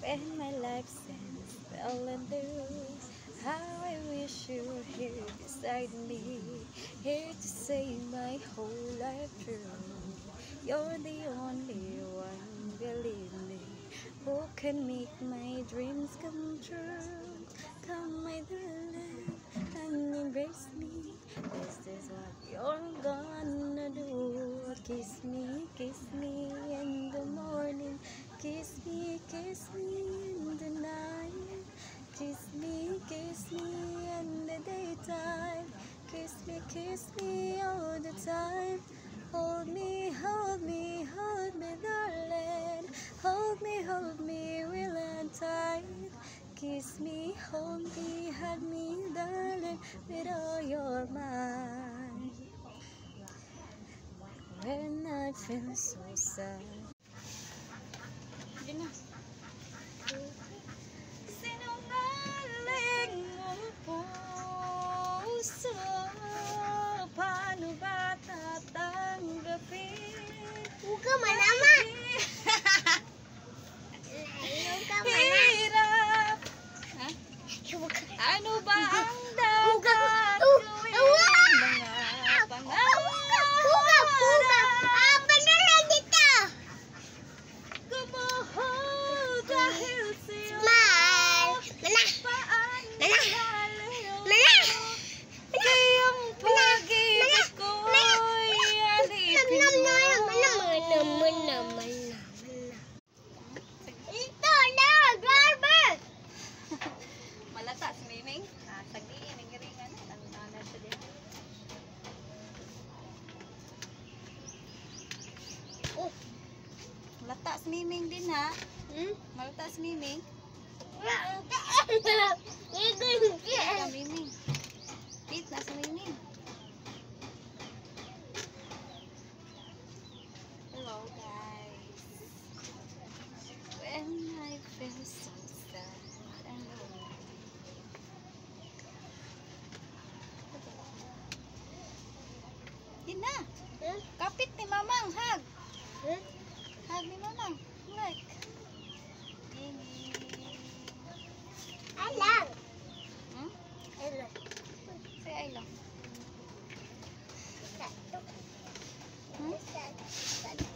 When my life seems fell and loose, how I wish you were here beside me, here to say my whole life through. You're the only one, believe me, who can make my dreams come true. Come, my darling, and embrace me. This is what you're gonna do. Kiss me in the morning. Kiss me in the night. Kiss me in the daytime. Kiss me all the time. Hold me, darling. Hold me real and tight. Kiss me, hold me, hug me, darling, with all your might. When I feel so sad, sinungaling mong puso, paano ba tatanggapin? Huwag ka manama! Hirap! Ha? Ano ba ang dapat gawin? Mga pangarap Panala dito! gumuho dahil sa'yo. Mana! Paano Mana! lalayo? Mana! Kayang pag-ibig ko'y alipin mo. Ito na! Driver! Malata si Miming. Sagiin, nangiringan. Nangiringan siya din. Oh. Malata si Miming din ha. Hmm? Malata si Miming. Ito! Ito Miming. Pit na si Miming. Hello guys. When I feel so sad and lonely. Yun na. Hmm? Kapit ni Mamang. Hug. Hmm? Hug ni Mamang. Like. Mimi. Alam! Hmm? Alam. Say I love. Satu. Hmm? Satu.